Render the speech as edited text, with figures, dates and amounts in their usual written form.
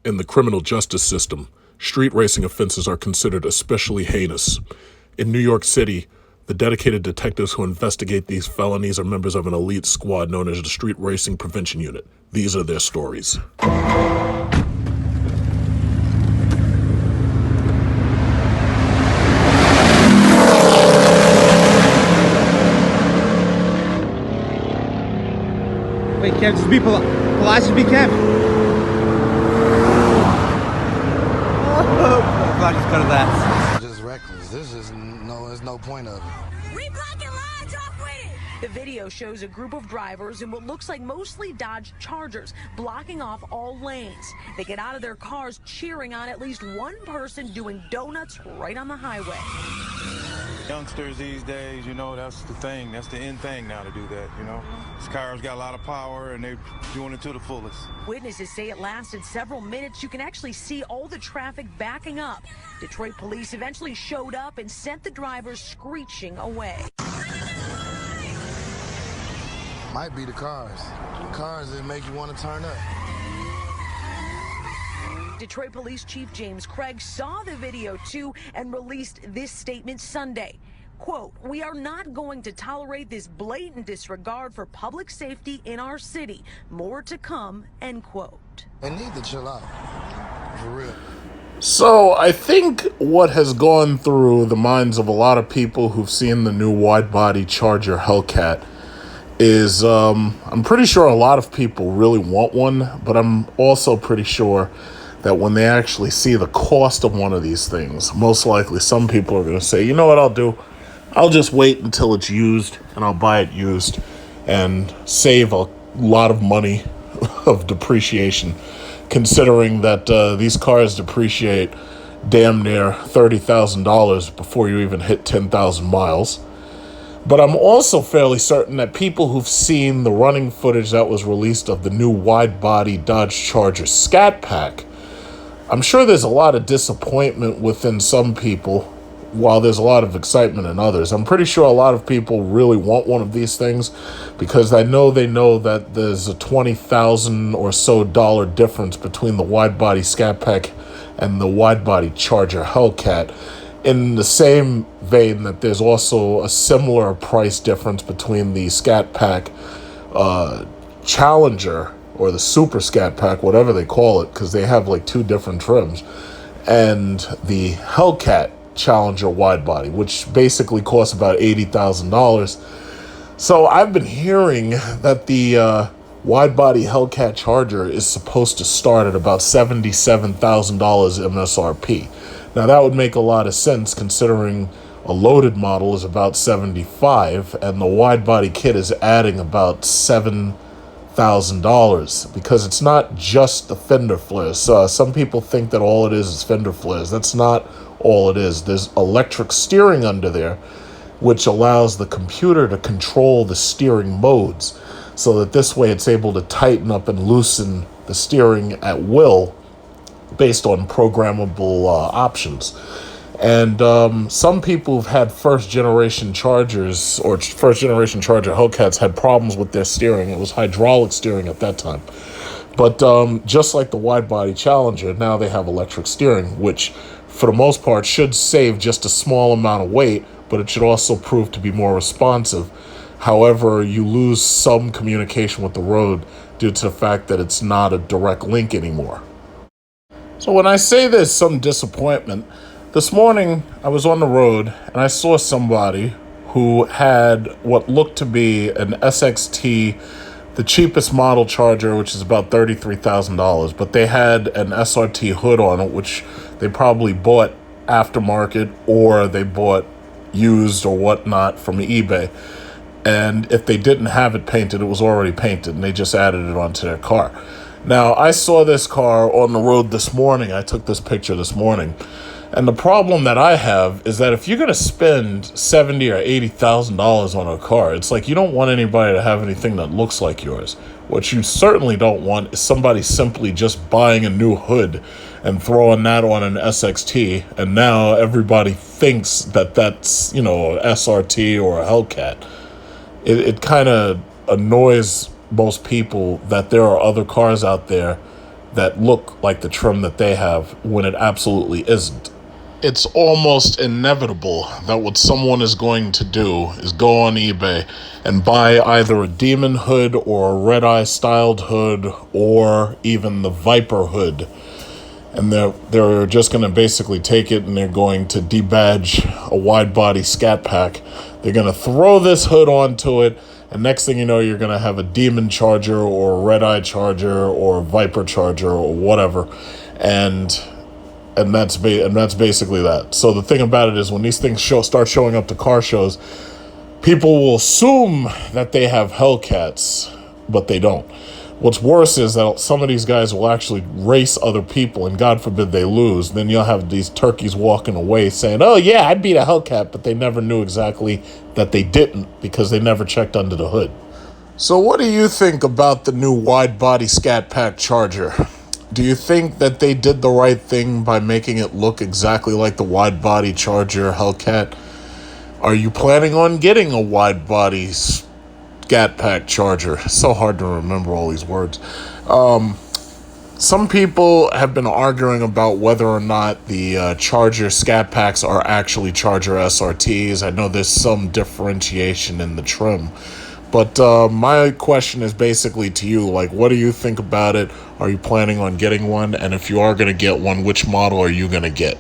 In the criminal justice system, street racing offenses are considered especially heinous. In New York City, the dedicated detectives who investigate these felonies are members of an elite squad known as the Street Racing Prevention Unit. These are their stories. Wait, Kev, just be polite. Just be Kev. Oh, glad just cut of that. Just reckless. There's no point of it. We blocking lines off with it. The video shows a group of drivers in what looks like mostly Dodge Chargers blocking off all lanes. They get out of their cars cheering on at least one person doing donuts right on the highway. Youngsters these days, that's the thing. That's the end thing now to do that, This car's got a lot of power and they're doing it to the fullest. Witnesses say it lasted several minutes. You can actually see all the traffic backing up. Detroit police eventually showed up and sent the drivers screeching away. Might be the cars. The cars that make you want to turn up. Detroit Police Chief James Craig saw the video too and released this statement Sunday. Quote, "We are not going to tolerate this blatant disregard for public safety in our city. More to come," end quote. They need to chill out. For real. So I think what has gone through the minds of a lot of people who've seen the new wide-body Charger Hellcat is I'm pretty sure a lot of people really want one, but I'm also pretty sure that when they actually see the cost of one of these things, most likely some people are going to say, you know what I'll do? I'll just wait until it's used and I'll buy it used and save a lot of money of depreciation, considering that these cars depreciate damn near $30,000 before you even hit 10,000 miles. But I'm also fairly certain that people who've seen the running footage that was released of the new wide-body Dodge Charger Scat Pack, I'm sure there's a lot of disappointment within some people, while there's a lot of excitement in others. I'm pretty sure a lot of people really want one of these things because they know that there's a $20,000 or so difference between the wide-body Scat Pack and the wide-body Charger Hellcat. In the same vein that there's also a similar price difference between the Scat Pack Challenger or the Super Scat Pack, whatever they call it, because they have like two different trims, and the Hellcat Challenger wide body, which basically costs about $80,000. So I've been hearing that the wide body Hellcat Charger is supposed to start at about $77,000 MSRP. Now that would make a lot of sense considering a loaded model is about $75 and the wide body kit is adding about $7,000 because it's not just the fender flares. Some people think that all it is fender flares. That's not all it is. There's electric steering under there, which allows the computer to control the steering modes so that this way it's able to tighten up and loosen the steering at will based on programmable options. And some people who've had first-generation Chargers or first-generation Charger Hellcats had problems with their steering. It was hydraulic steering at that time. But just like the wide-body Challenger, now they have electric steering, which for the most part should save just a small amount of weight, but it should also prove to be more responsive. However, you lose some communication with the road due to the fact that it's not a direct link anymore. So when I say there's some disappointment, this morning I was on the road and I saw somebody who had what looked to be an SXT, the cheapest model Charger, which is about $33,000, but they had an SRT hood on it, which they probably bought aftermarket or they bought used or whatnot from eBay. And if they didn't have it painted, it was already painted and they just added it onto their car. Now, I saw this car on the road this morning. I took this picture this morning. And the problem that I have is that if you're going to spend $70,000 or $80,000 on a car, it's like you don't want anybody to have anything that looks like yours. What you certainly don't want is somebody simply just buying a new hood and throwing that on an SXT, and now everybody thinks that that's, a SRT or a Hellcat. It kind of annoys most people that there are other cars out there that look like the trim that they have when it absolutely isn't. It's almost inevitable that what someone is going to do is go on eBay and buy either a Demon hood or a Red Eye styled hood or even the Viper hood. And they're just going to basically take it and they're going to debadge a wide body Scat pack. They're going to throw this hood onto it, and next thing you know, you're going to have a Demon charger or a Red Eye charger or a Viper charger or whatever. And that's basically that. So the thing about it is, when these things start showing up to car shows, people will assume that they have Hellcats, but they don't. What's worse is that some of these guys will actually race other people, and God forbid they lose. Then you'll have these turkeys walking away saying, "Oh yeah, I beat a Hellcat," but they never knew exactly that they didn't because they never checked under the hood. So what do you think about the new wide body Scat Pack Charger? Do you think that they did the right thing by making it look exactly like the wide body Charger Hellcat? Are you planning on getting a wide body Scat Pack Charger? It's so hard to remember all these words. Some people have been arguing about whether or not the Charger Scat Packs are actually Charger SRTs. I know there's some differentiation in the trim. But my question is basically to you, like, what do you think about it? Are you planning on getting one? And if you are going to get one, which model are you going to get?